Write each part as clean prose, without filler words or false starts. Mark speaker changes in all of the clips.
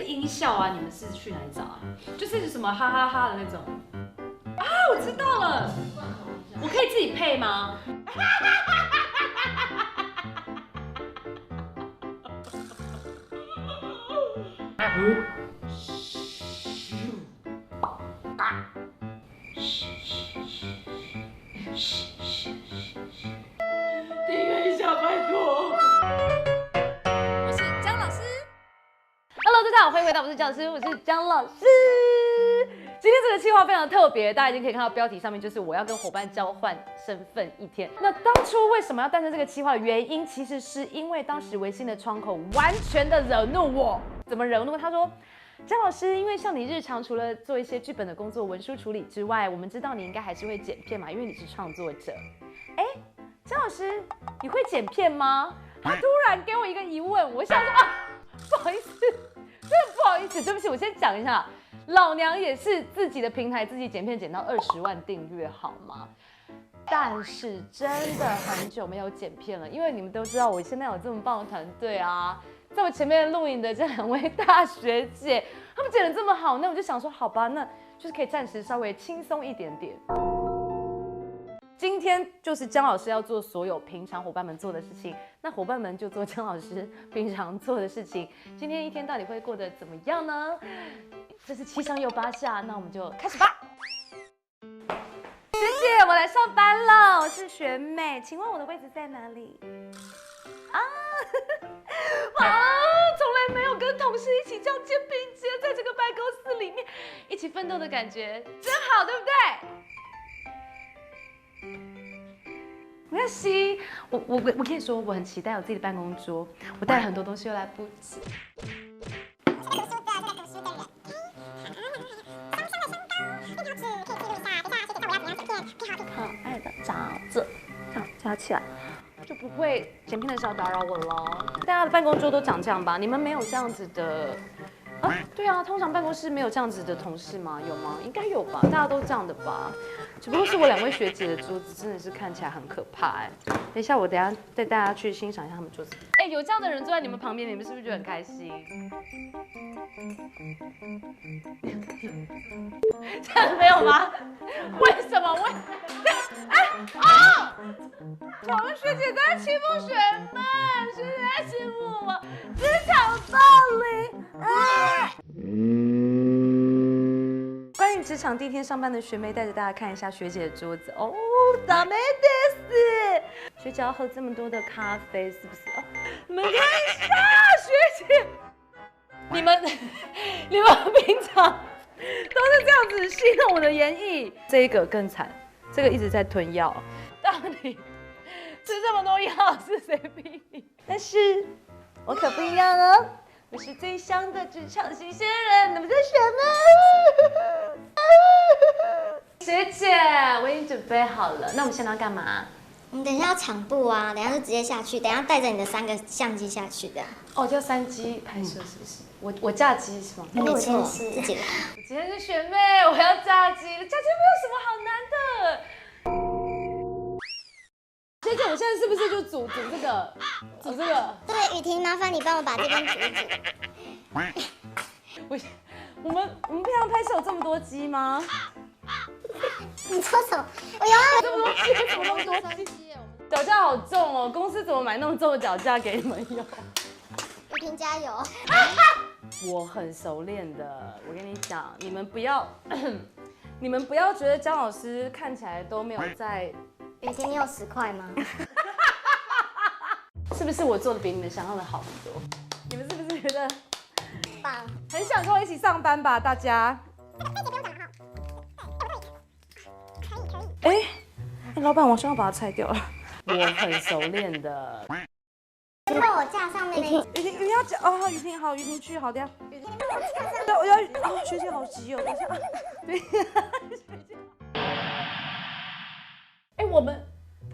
Speaker 1: 音效啊，你们是去哪里找啊？就是什么哈哈哈的那种。啊，我知道了，我可以自己配吗？订阅一下，拜托。我是姜老师。Hello， 大家好，欢迎回到我是姜老师，我是姜老师。今天这个计划非常特别，大家已经可以看到标题上面就是我要跟伙伴交换身份1天。那当初为什么要诞生这个计划的原因，其实是因为当时微信的窗口完全的惹怒我。怎么惹怒？他说，姜老师，因为像你日常除了做一些剧本的工作、文书处理之外，我们知道你应该还是会剪片嘛，因为你是创作者。姜老师，你会剪片吗？他突然给我一个疑问，我想说啊，不好意思，真的不好意思，对不起，我先讲一下，老娘也是自己的平台自己剪片剪到20万订阅，好吗？但是真的很久没有剪片了，因为你们都知道我现在有这么棒的团队啊，在我前面录影的这2位大学姐，她们剪得这么好，那我就想说，好吧，那就是可以暂时稍微轻松一点点。今天就是姜老师要做所有平常伙伴们做的事情，那伙伴们就做姜老师平常做的事情。今天1天到底会过得怎么样呢？这是7上又8下，那我们就开始吧。学姐，我来上班了，我是学妹，请问我的位置在哪里？从来没有跟同事一起这样肩并肩，在这个办公室里面一起奋斗的感觉，真好，对不对？没关系，我跟你说，我很期待有自己的办公桌，我带了很多东西又来布置。可爱的长着，这样夹起来，就不会剪片的时候打扰我了。大家的办公桌都长这样吧？你们没有这样子的？对啊，通常办公室没有这样子的同事吗？有吗？应该有吧，大家都这样的吧？只不过是我2位学姐的桌子真的是看起来很可怕等一下我等一下带大家去欣赏一下他们桌子。有这样的人坐在你们旁边，你们是不是觉得很开心？这样没有吗？为什么？我们学姐在欺负学妹，学姐在欺负我，职场暴力。关于职场第1天上班的学妹，带着大家看一下学姐的桌子哦，ダメです。学姐要喝这么多的咖啡，是不是？你们看一下，学姐，你们平常都是这样子戏弄我的演绎，这一个更惨，这个一直在吞药，到底吃这么多药是谁逼你？但是我可不一样哦。我是最香的职场新鲜人，你们在选吗？学姐，我已经准备好了，那我们现在要干嘛？
Speaker 2: 我们等一下要场布啊，等一下就直接下去，等一下带着你的3个相机下去的。
Speaker 1: 哦，就3机拍摄是不是？我架机是吗？
Speaker 2: 没错，自己来。
Speaker 1: 我今天是学妹，我要架机，架机没有什么好难的。学姐，我现在是不是就组这个？
Speaker 2: 对，雨婷，麻烦你帮我把这边组一组。
Speaker 1: 我们平常拍摄有这么多机吗？
Speaker 2: 你说什么？我有
Speaker 1: 这么多机，怎么那么多机？脚架好重哦，公司怎么买那么重的脚架给你们用？
Speaker 2: 雨婷加油！
Speaker 1: 我很熟练的，我跟你讲，你们不要觉得姜老师看起来都没有在。
Speaker 2: 雨婷，你有10块吗？
Speaker 1: 是不是我做的比你们想象的好很多？你们是不是觉得
Speaker 2: 棒？
Speaker 1: 很想跟我一起上班吧，大家？老板，我想要把它拆掉了。我很熟练的。
Speaker 2: 先帮我架上那个。
Speaker 1: 雨婷要架哦，雨婷好，雨婷去好的呀。雨婷帮我架上。对，我要学姐好急哦，等一下。对。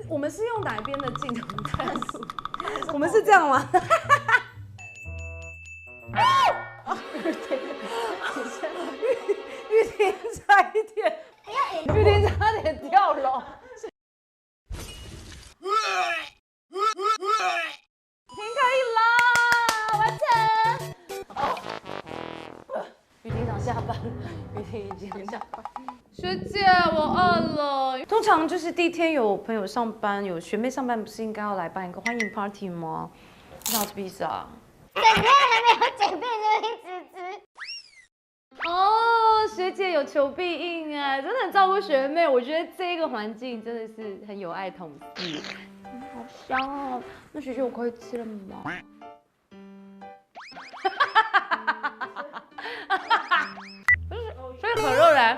Speaker 1: 我们是用哪一边的镜头看？我们是这样吗？雨婷差一点，雨婷差点跳楼。雨婷可以啦，完成。想下班，雨婷已经下班。学姐，我饿了。通常就是第一天有朋友上班，有学妹上班，不是应该要来办一个欢迎 party 吗？我想吃披萨。
Speaker 2: 姐妹还没有姐妹就一直吃。
Speaker 1: 哦，学姐有求必应哎，真的很照顾学妹。我觉得这个环境真的是很有爱同事。好香哦！那学姐我可以吃了吗？所以可乐嘞？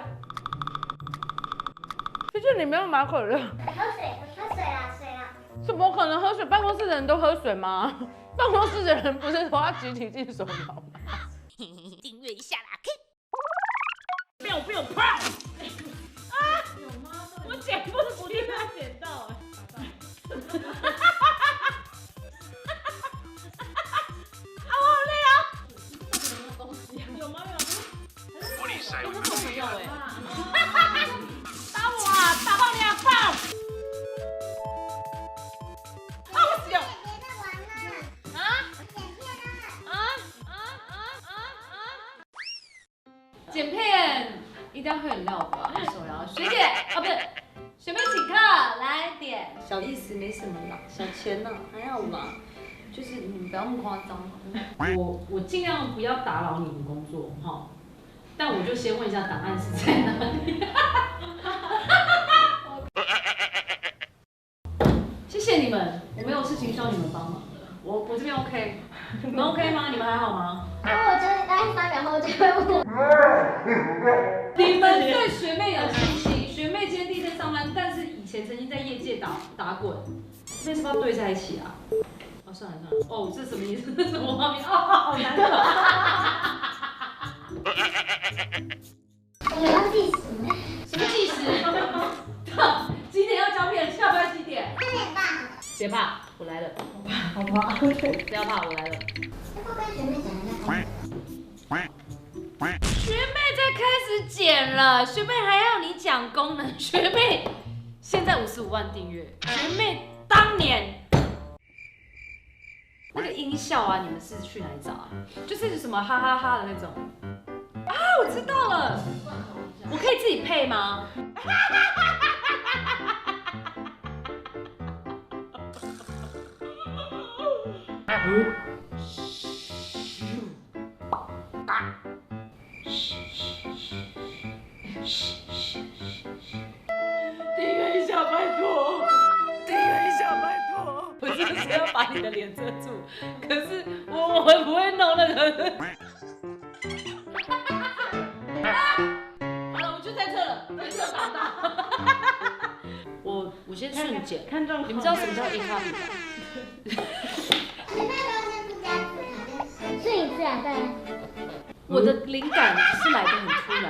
Speaker 1: 学姐你没有买可乐？
Speaker 2: 喝水啦。
Speaker 1: 怎么可能喝水？办公室的人都喝水吗？办公室的人不是都要集体进手摇吗？
Speaker 3: 订阅一下啦！
Speaker 1: 不要啪！啊！有吗？我捡不起，我被他捡到哎！啊，我好累啊！什么东西啊？有吗？玻璃塞，我好朋友哎！打我啊！打爆你啊！爆！啊，我死了！剪片一定要喝饮料吧，很重要。学姐啊，不是学妹请客，来点。小意思没什么啦，小钱呢还好啦，就是你们不要那么夸张。我尽量不要打扰你们工作哈，但我就先问一下档案是在哪里。谢谢你们，我没有事情需要你们帮忙的，我这边 OK， 你们 OK 吗？你们还好吗？
Speaker 2: 我觉得大概3秒后就会问。
Speaker 1: 你们对学妹有信心？学妹今天第一天上班，但是以前曾经在业界打滚，这是不是要对在一起啊？哦，算了，哦，这什么意思？这什么画面？哦，好难过。
Speaker 2: 我们要计时吗？
Speaker 1: 什么计时？几点要交片？下班几点
Speaker 2: 3点半。
Speaker 1: 别怕，我来了。好吧，不要怕，我来了。
Speaker 2: 要不要跟学妹讲一下？
Speaker 1: 学妹在开始剪了，学妹还要你讲功能。学妹现在55万订阅，学妹当年那个音效啊，你们是去哪里找啊？就是什么哈哈哈的那种。啊，我知道了，我可以自己配吗？订阅一下，拜托！订阅一下，拜托！我就是要把你的脸遮住，可是我不会弄那个。好了，我就在这了，在这打打。我先瞬剪，看状况。你们知道什么叫 A copy 吗？
Speaker 2: 学妹都先不加字卡，就顺一次啊，对。
Speaker 1: 我的灵感是来的很突然的。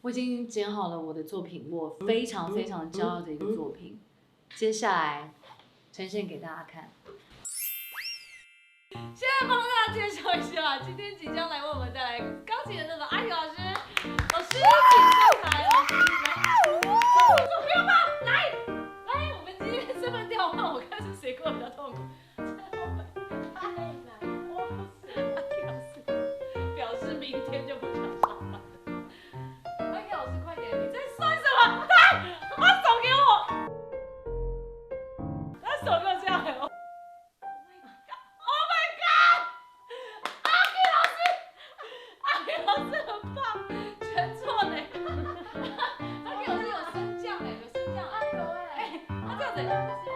Speaker 1: 我已经剪好了我的作品，我非常非常骄傲的一个作品，接下来呈现给大家看。现在帮大家介绍一下，今天即将来为我们带来钢琴的那个阿宇老师，老师请上台，老师来，左边吧，来，我们今天身份调换，我看是谁过得比较痛苦。表示明天就不想上班了。阿宇老师，快点，你在算什么？把手给我，他手给我这样哦。老师很棒，全错呢。他给我是有升降哎，有升降，有哎，他这样子，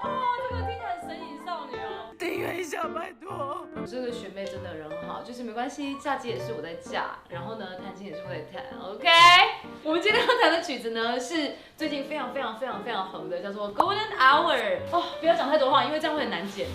Speaker 1: 哦，这个听起来很神隐少女哦。订阅一下，拜托。我这个学妹真的人很好，就是没关系，嫁接也是我在嫁，然后呢，弹琴也是我在弹 ，OK。我们今天要弹的曲子呢，是最近非常红的，叫做《Golden Hour》。哦，不要讲太多话，因为这样会很难剪。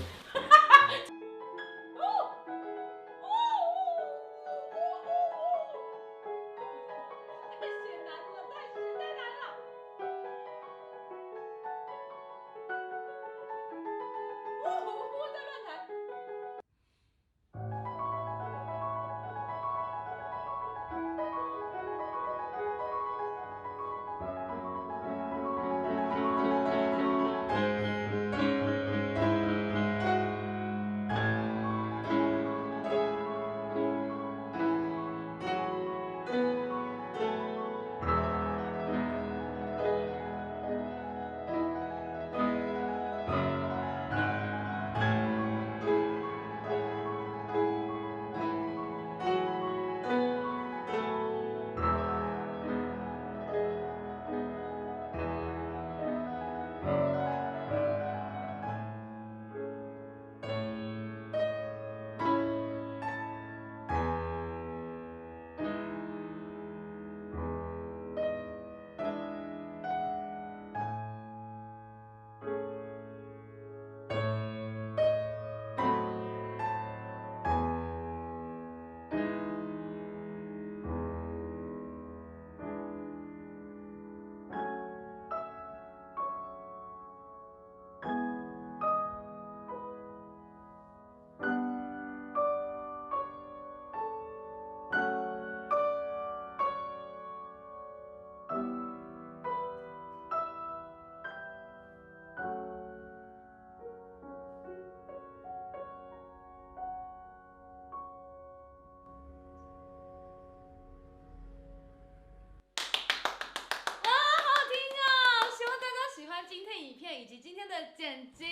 Speaker 1: 剪辑。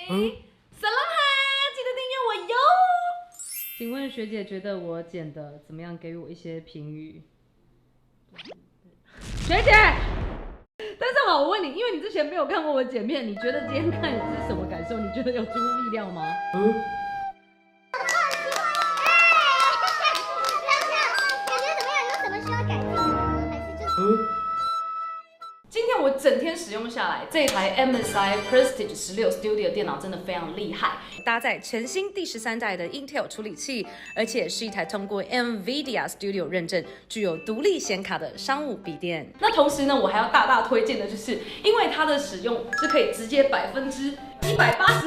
Speaker 1: 撒浪哈，记得订阅我哟。请问学姐觉得我剪的怎么样？给我一些评语。学姐，但是好，我问你，因为你之前没有看过我剪片，你觉得今天看你是什么感受？你觉得有出乎意料吗？今天我整天使用下来，这一台 MSI Prestige 16 Studio 电脑真的非常厉害，搭载全新第13代的 Intel 处理器，而且是一台通过 NVIDIA Studio 认证、具有独立显卡的商务笔电。那同时呢，我还要大大推荐的就是，因为它的使用是可以直接180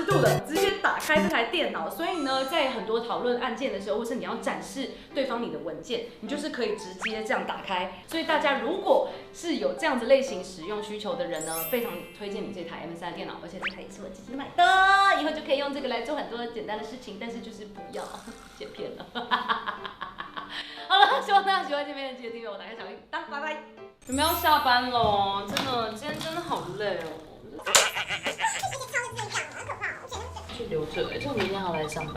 Speaker 1: 度的直接打开这台电脑，所以呢，在很多讨论案件的时候，或是你要展示对方你的文件，你就是可以直接这样打开。所以大家如果是有这样子类型使用需求的人呢，非常推荐你这台 MSI 电脑，而且这台也是我自己买的，以后就可以用这个来做很多简单的事情，但是就是不要剪片了。好了，希望大家喜欢这边的，记得订阅我，打开小铃铛，拜拜。准备要下班了，真的，今天真的好累哦。就留着，就明天还要来上班。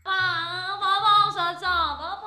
Speaker 1: 爸，抱抱手掌，抱抱。